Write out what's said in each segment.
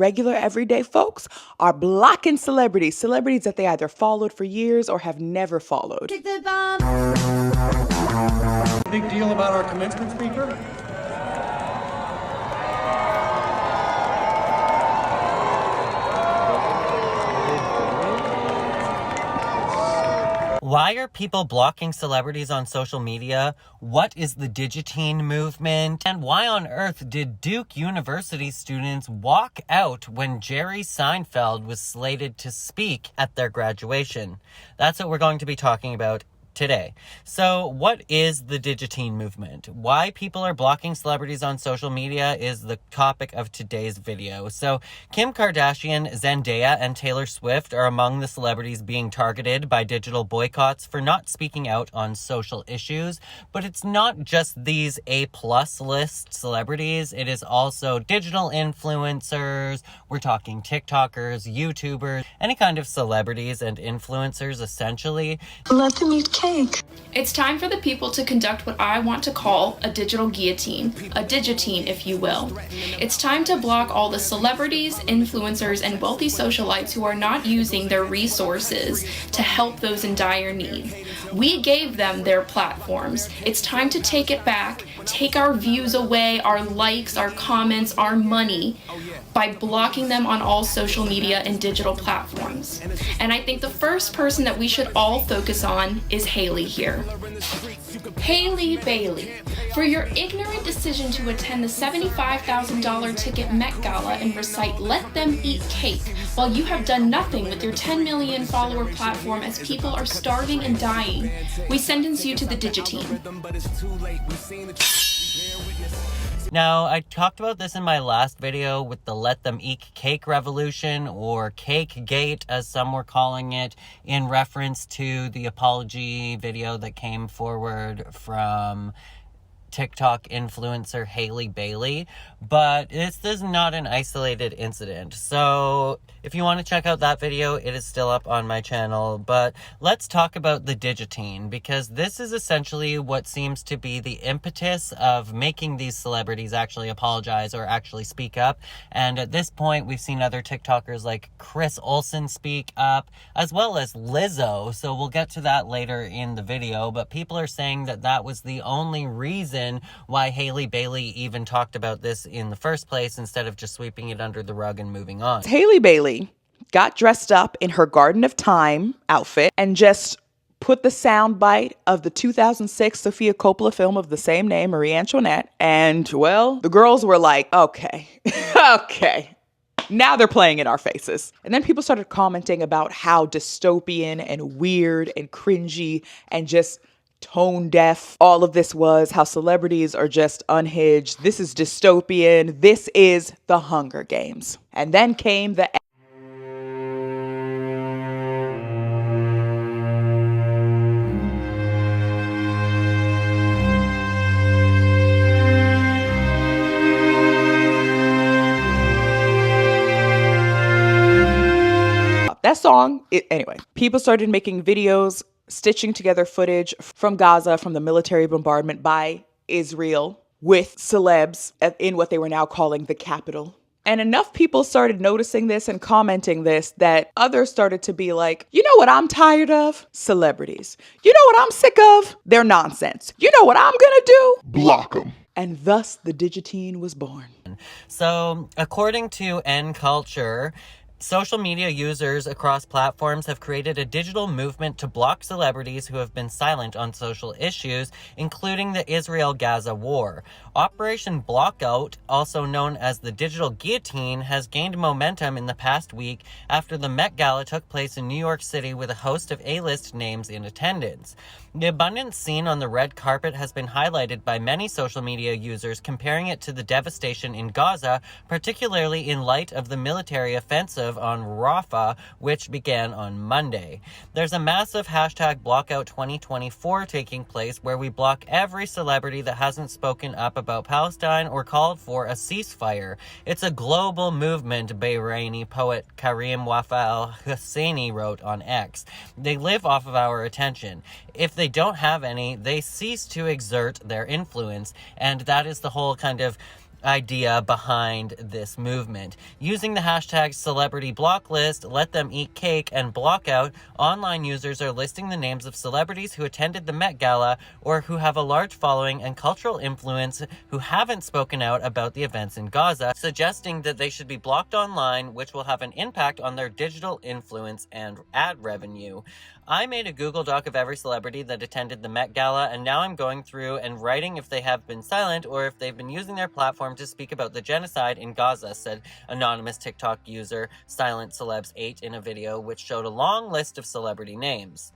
Regular everyday folks are blocking celebrities that they either followed for years or have never followed. Big deal about our commencement speaker? Why are people blocking celebrities on social media? What is the DigiTee movement? And why on earth did Duke University students walk out when Jerry Seinfeld was slated to speak at their graduation? That's what we're going to be talking about today. So what is the DigiTee movement? Why people are blocking celebrities on social media is the topic of today's video. So Kim Kardashian, Zendaya, and Taylor Swift are among the celebrities being targeted by digital boycotts for not speaking out on social issues. But it's not just these A-plus list celebrities. It is also digital influencers. We're talking TikTokers, YouTubers, any kind of celebrities and influencers, essentially. Let them eat cake. It's time for the people to conduct what I want to call a digital guillotine, a DigiTee, if you will. It's time to block all the celebrities, influencers, and wealthy socialites who are not using their resources to help those in dire need. We gave them their platforms. It's time to take it back, take our views away, our likes, our comments, our money, by blocking them on all social media and digital platforms. And I think the first person that we should all focus on is Hailey here. Hailey Bailey, for your ignorant decision to attend the $75,000 ticket Met Gala and recite "Let Them Eat Cake" while you have done nothing with your 10 million follower platform as people are starving and dying, we sentence you to the DigiTee. Now, I talked about this in my last video with the Let Them Eat Cake revolution, or Cake Gate as some were calling it, in reference to the apology video that came forward from TikTok influencer Hailey Bailey. But this is not an isolated incident. So if you want to check out that video, it is still up on my channel. But let's talk about the DigiTee, because this is essentially what seems to be the impetus of making these celebrities actually apologize or actually speak up. And at this point, we've seen other TikTokers like Chris Olsen speak up, as well as Lizzo. So we'll get to that later in the video. But people are saying that that was the only reason why Hailey Bailey even talked about this in the first place, instead of just sweeping it under the rug and moving on. Hailey Bailey got dressed up in her Garden of Time outfit and just put the soundbite of the 2006 Sofia Coppola film of the same name, Marie Antoinette. And, well, the girls were like, okay, okay. Now they're playing in our faces. And then people started commenting about how dystopian and weird and cringy and just tone deaf all of this was, how celebrities are just unhinged. This is dystopian. This is the Hunger Games. And then came the that song. Anyway, people started making videos stitching together footage from Gaza, from the military bombardment by Israel, with celebs in what they were now calling the capital. And enough people started noticing this and commenting this that others started to be like, you know what I'm tired of? Celebrities. You know what I'm sick of? Their nonsense. You know what I'm gonna do? Block them. And thus the DigiTee was born. So, according to N Culture, social media users across platforms have created a digital movement to block celebrities who have been silent on social issues, including the Israel-Gaza war. Operation Blockout, also known as the digital guillotine, has gained momentum in the past week after the Met Gala took place in New York City with a host of A-list names in attendance. The abundance seen on the red carpet has been highlighted by many social media users, comparing it to the devastation in Gaza, particularly in light of the military offensive on Rafah, which began on Monday. There's a massive hashtag Blockout 2024 taking place, where we block every celebrity that hasn't spoken up about Palestine or called for a ceasefire. It's a global movement, Bahraini poet Karim Wafa al-Husseini wrote on X. They live off of our attention. If they don't have any, they cease to exert their influence. And that is the whole kind of idea behind this movement. Using the hashtag celebrity block list, let them eat cake, and blockout, online users are listing the names of celebrities who attended the Met Gala or who have a large following and cultural influence who haven't spoken out about the events in Gaza, suggesting that they should be blocked online, which will have an impact on their digital influence and ad revenue. I made a Google Doc of every celebrity that attended the Met Gala, and now I'm going through and writing if they have been silent or if they've been using their platform to speak about the genocide in Gaza, said anonymous TikTok user Silent Celebs 8 in a video which showed a long list of celebrity names.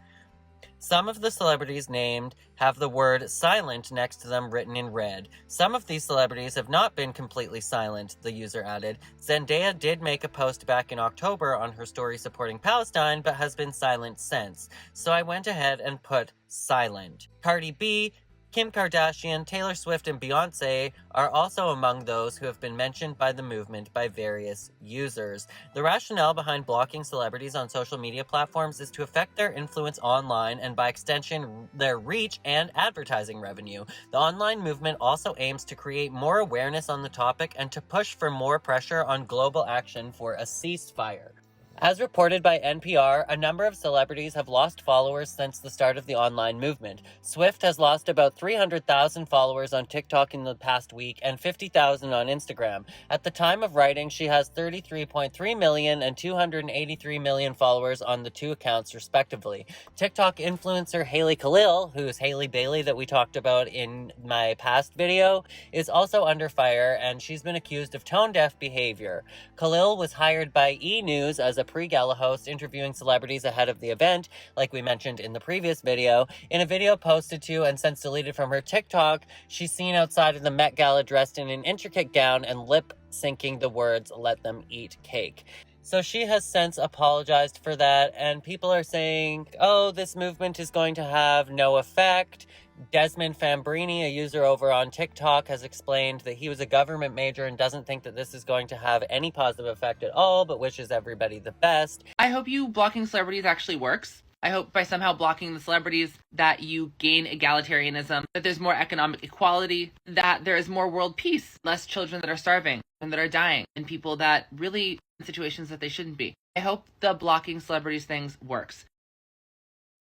Some of the celebrities named have the word silent next to them written in red. Some of these celebrities have not been completely silent, the user added. Zendaya did make a post back in October on her story supporting Palestine, but has been silent since. So I went ahead and put silent. Cardi B, Kim Kardashian, Taylor Swift, and Beyonce are also among those who have been mentioned by the movement by various users. The rationale behind blocking celebrities on social media platforms is to affect their influence online and, by extension, their reach and advertising revenue. The online movement also aims to create more awareness on the topic and to push for more pressure on global action for a ceasefire. As reported by NPR, a number of celebrities have lost followers since the start of the online movement. Swift has lost about 300,000 followers on TikTok in the past week and 50,000 on Instagram. At the time of writing, she has 33.3 million and 283 million followers on the two accounts, respectively. TikTok influencer Haley Khalil, who's Haley Bailey that we talked about in my past video, is also under fire, and she's been accused of tone-deaf behavior. Khalil was hired by E! News as a pre-gala host interviewing celebrities ahead of the event, like we mentioned in the previous video. In a video posted to and since deleted from her TikTok, she's seen outside of the Met Gala dressed in an intricate gown and lip-syncing the words, "Let them eat cake." So she has since apologized for that, and people are saying, oh, this movement is going to have no effect. Desmond Fambrini, a user over on TikTok, has explained that he was a government major and doesn't think that this is going to have any positive effect at all, but wishes everybody the best. I hope you blocking celebrities actually works. I hope by somehow blocking the celebrities that you gain egalitarianism, that there's more economic equality, that there is more world peace, less children that are starving and that are dying, and people that really in situations that they shouldn't be. I hope the blocking celebrities things works.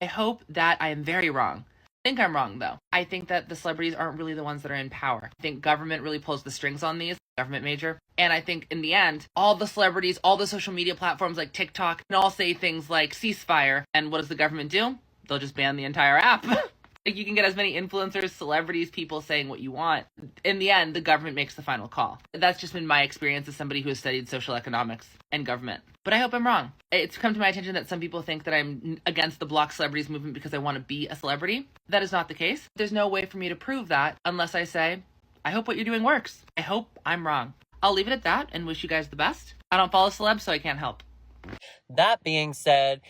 I hope that I am very wrong. I think I'm wrong, though. I think that the celebrities aren't really the ones that are in power. I think government really pulls the strings on these, government major. And I think in the end, all the celebrities, all the social media platforms like TikTok can all say things like ceasefire. And what does the government do? They'll just ban the entire app. Like, you can get as many influencers, celebrities, people saying what you want. In the end, the government makes the final call. That's just been my experience as somebody who has studied social economics and government. But I hope I'm wrong. It's come to my attention that some people think that I'm against the block celebrities movement because I want to be a celebrity. That is not the case. There's no way for me to prove that unless I say, I hope what you're doing works. I hope I'm wrong. I'll leave it at that and wish you guys the best. I don't follow celebs, so I can't help. That being said,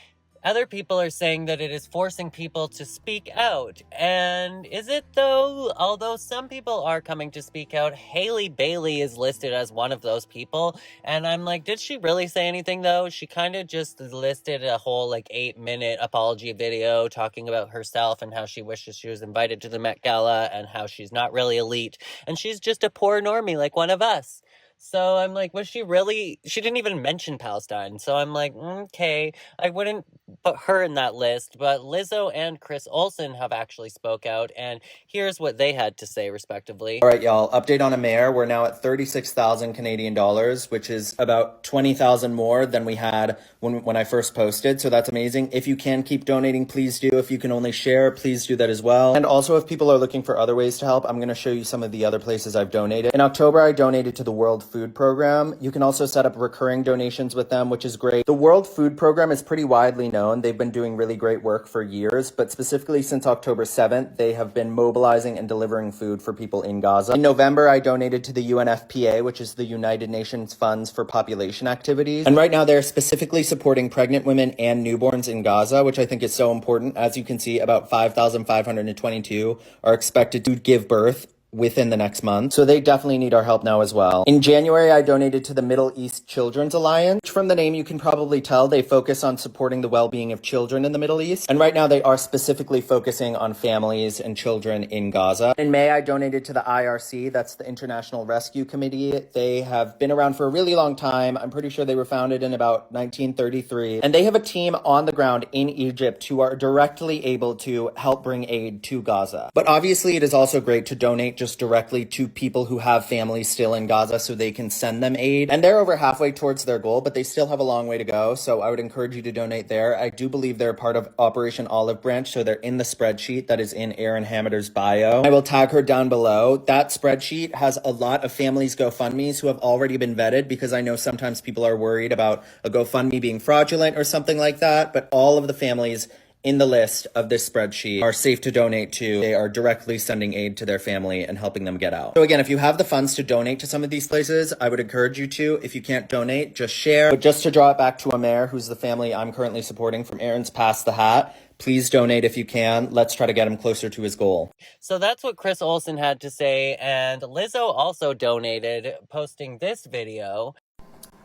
other people are saying that it is forcing people to speak out. And is it though? Although some people are coming to speak out, Haley Bailey is listed as one of those people. And I'm like, did she really say anything though? She kind of just listed a whole 8-minute apology video talking about herself and how she wishes she was invited to the Met Gala and how she's not really elite. And she's just a poor normie like one of us. So I'm like, was she really? She didn't even mention Palestine. So I'm like, okay, I wouldn't put her in that list. But Lizzo and Chris Olsen have actually spoke out, and here's what they had to say, respectively. All right, y'all, update on a mayor. We're now at 36,000 Canadian dollars, which is about 20,000 more than we had when I first posted. So that's amazing. If you can keep donating, please do. If you can only share, please do that as well. And also, if people are looking for other ways to help, I'm going to show you some of the other places I've donated. In October, I donated to the World Food Program. You can also set up recurring donations with them, which is great. The World Food Program is pretty widely known. They've been doing really great work for years, but specifically since October 7th, they have been mobilizing and delivering food for people in Gaza. In November, I donated to the UNFPA, which is the United Nations Funds for Population Activities. And right now, they're specifically supporting pregnant women and newborns in Gaza, which I think is so important. As you can see, about 5,522 are expected to give birth within the next month. So they definitely need our help now as well. In January, I donated to the Middle East Children's Alliance. From the name, you can probably tell they focus on supporting the well-being of children in the Middle East. And right now they are specifically focusing on families and children in Gaza. In May, I donated to the IRC. That's the International Rescue Committee. They have been around for a really long time. I'm pretty sure they were founded in about 1933. And they have a team on the ground in Egypt who are directly able to help bring aid to Gaza. But obviously, it is also great to donate just directly to people who have families still in Gaza so they can send them aid. And they're over halfway towards their goal, but they still have a long way to go. So I would encourage you to donate there. I do believe they're part of Operation Olive Branch, so they're in the spreadsheet that is in Erin Hameter's bio. I will tag her down below. That spreadsheet has a lot of families' GoFundMes who have already been vetted, because I know sometimes people are worried about a GoFundMe being fraudulent or something like that, but all of the families in the list of this spreadsheet are safe to donate to. They are directly sending aid to their family and helping them get out. So again, if you have the funds to donate to some of these places, I would encourage you to. If you can't donate, just share. But just to draw it back to Amer, who's the family I'm currently supporting from Aaron's Pass the Hat, please donate if you can. Let's try to get him closer to his goal. So that's what Chris Olsen had to say, and Lizzo also donated, posting this video.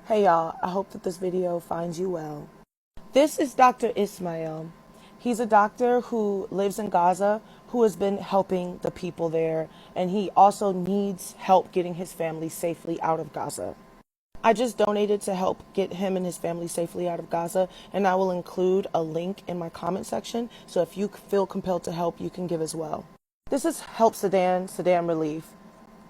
Hey y'all, I hope that this video finds you well. This is Dr. Ismail. He's a doctor who lives in Gaza, who has been helping the people there, and he also needs help getting his family safely out of Gaza. I just donated to help get him and his family safely out of Gaza, and I will include a link in my comment section, so if you feel compelled to help, you can give as well. This is Help Sudan, Sudan Relief,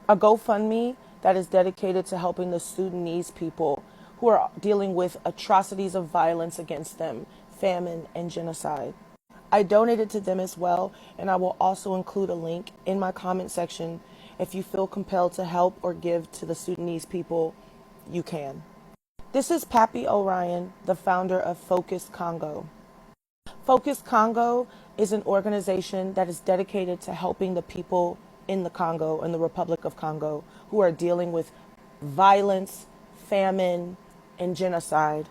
a GoFundMe that is dedicated to helping the Sudanese people who are dealing with atrocities of violence against them, famine, and genocide. I donated to them as well, and I will also include a link in my comment section. If you feel compelled to help or give to the Sudanese people, you can. This is Pappy Orion, the founder of Focus Congo. Focus Congo is an organization that is dedicated to helping the people in the Congo, in the Republic of Congo, who are dealing with violence, famine, and genocide.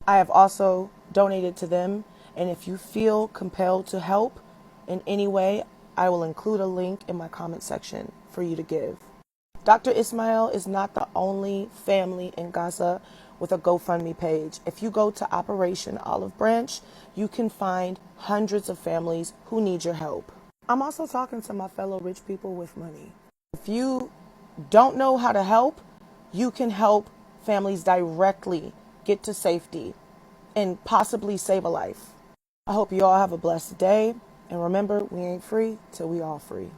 I have also donated to them, and if you feel compelled to help in any way, I will include a link in my comment section for you to give. Dr. Ismail is not the only family in Gaza with a GoFundMe page. If you go to Operation Olive Branch, you can find hundreds of families who need your help. I'm also talking to my fellow rich people with money. If you don't know how to help, you can help families directly get to safety and possibly save a life. I hope you all have a blessed day, and remember, we ain't free till we all free.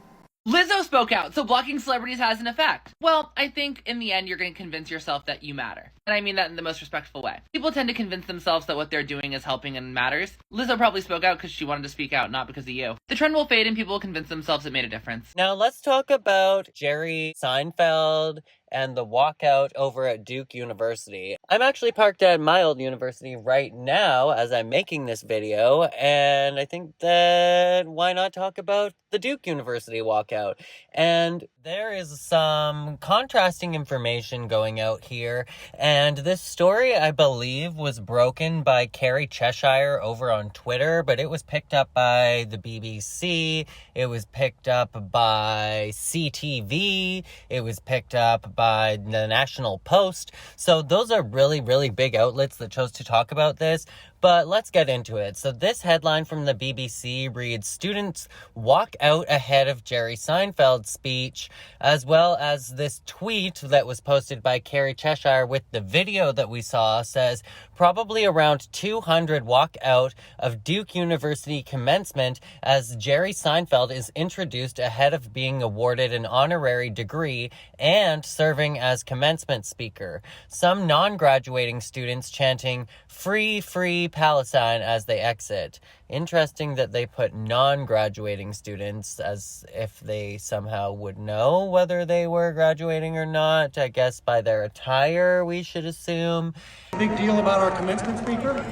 Lizzo spoke out, so blocking celebrities has an effect. Well, I think in the end, you're going to convince yourself that you matter. And I mean that in the most respectful way. People tend to convince themselves that what they're doing is helping and matters. Lizzo probably spoke out because she wanted to speak out, not because of you. The trend will fade and people will convince themselves it made a difference. Now let's talk about Jerry Seinfeld and the walkout over at Duke University. I'm actually parked at my old university right now as I'm making this video, and I think that why not talk about the Duke University walkout? And there is some contrasting information going out here, and this story, I believe, was broken by Carrie Cheshire over on Twitter, but it was picked up by the BBC, it was picked up by CTV, it was picked up by the National Post. So those are really, really big outlets that chose to talk about this. But let's get into it. So this headline from the BBC reads, "Students walk out ahead of Jerry Seinfeld's speech," as well as this tweet that was posted by Carrie Cheshire with the video that we saw says, "Probably around 200 walk out of Duke University commencement as Jerry Seinfeld is introduced ahead of being awarded an honorary degree and serving as commencement speaker. Some non-graduating students chanting, 'Free, free Palestine' as they exit." Interesting that they put non-graduating students as if they somehow would know whether they were graduating or not. I guess by their attire, we should assume. Big deal about our commencement speaker?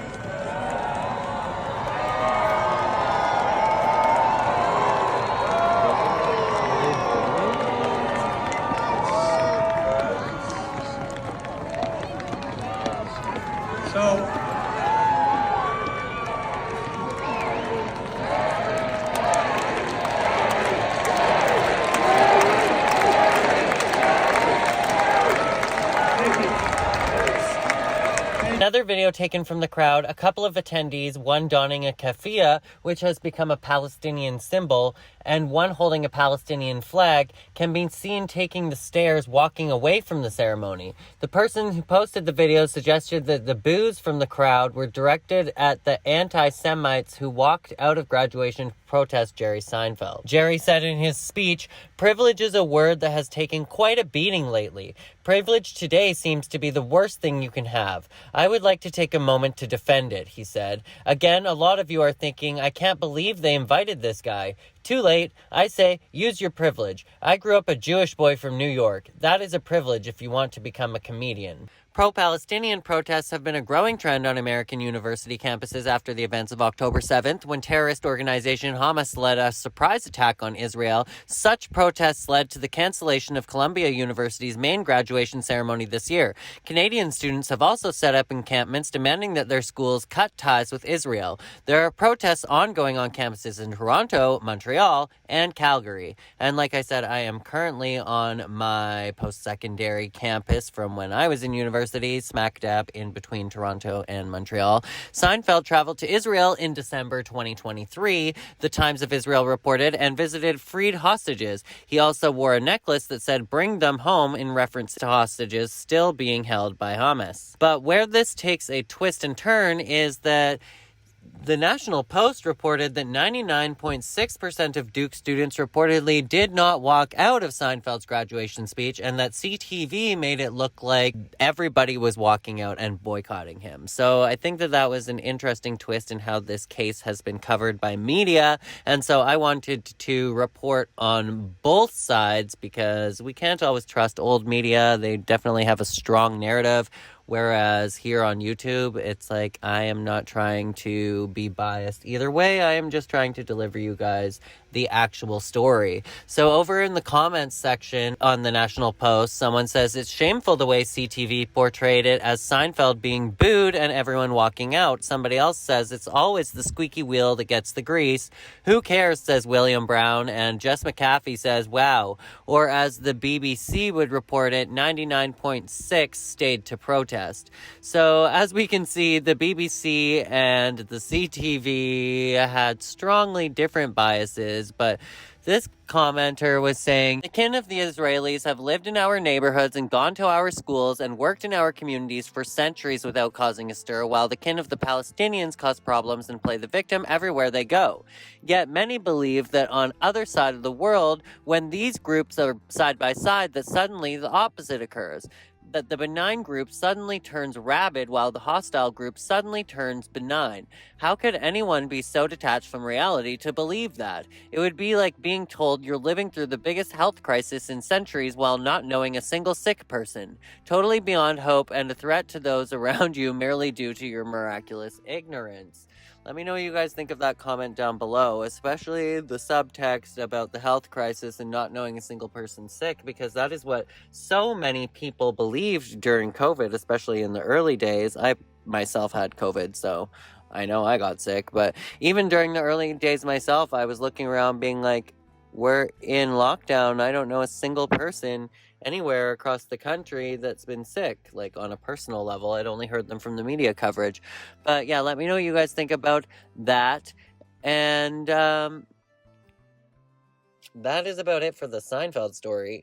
Another video taken from the crowd, a couple of attendees, one donning a keffiyeh, which has become a Palestinian symbol, and one holding a Palestinian flag, can be seen taking the stairs walking away from the ceremony. The person who posted the video suggested that the boos from the crowd were directed at the anti-Semites who walked out of graduation to protest Jerry Seinfeld. Jerry said in his speech, "Privilege is a word that has taken quite a beating lately. Privilege today seems to be the worst thing you can have. I would like to take a moment to defend it," he said. "Again, a lot of you are thinking, I can't believe they invited this guy. Too late. I say, use your privilege. I grew up a Jewish boy from New York. That is a privilege if you want to become a comedian." Pro-Palestinian protests have been a growing trend on American university campuses after the events of October 7th, when terrorist organization Hamas led a surprise attack on Israel. Such protests led to the cancellation of Columbia University's main graduation ceremony this year. Canadian students have also set up encampments demanding that their schools cut ties with Israel. There are protests ongoing on campuses in Toronto, Montreal, and Calgary. And like I said, I am currently on my post-secondary campus from when I was in university, smack dab in between Toronto and Montreal. Seinfeld traveled to Israel in December 2023, the Times of Israel reported, and visited freed hostages. He also wore a necklace that said, "Bring them home," in reference to hostages still being held by Hamas. But where this takes a twist and turn is that the National Post reported that 99.6% of Duke students reportedly did not walk out of Seinfeld's graduation speech, and that CTV made it look like everybody was walking out and boycotting him. So I think that that was an interesting twist in how this case has been covered by media, and so I wanted to report on both sides because we can't always trust old media. They definitely have a strong narrative. Whereas here on YouTube, it's like I am not trying to be biased either way. I am just trying to deliver you guys the actual story. So over in the comments section on the National Post, someone says it's shameful the way CTV portrayed it as Seinfeld being booed and everyone walking out. Somebody else says it's always the squeaky wheel that gets the grease. Who cares, says William Brown. And Jess McAfee says, wow. Or as the BBC would report it, 99.6 stayed to protest. So as we can see, the BBC and the CTV had strongly different biases, but this commenter was saying, "The kin of the Israelis have lived in our neighborhoods and gone to our schools and worked in our communities for centuries without causing a stir, while the kin of the Palestinians cause problems and play the victim everywhere they go. Yet many believe that on other side of the world, when these groups are side by side, that suddenly the opposite occurs. That the benign group suddenly turns rabid while the hostile group suddenly turns benign. How could anyone be so detached from reality to believe that? It would be like being told you're living through the biggest health crisis in centuries while not knowing a single sick person. Totally beyond hope and a threat to those around you merely due to your miraculous ignorance." Let me know what you guys think of that comment down below, especially the subtext about the health crisis and not knowing a single person sick, because that is what so many people believed during COVID, especially in the early days. I myself had COVID, so I know I got sick, but even during the early days myself, I was looking around being like, we're in lockdown. I don't know a single person anywhere across the country that's been sick, like on a personal level. I'd only heard them from the media coverage. But yeah, let me know what you guys think about that. And that is about it for the Seinfeld story.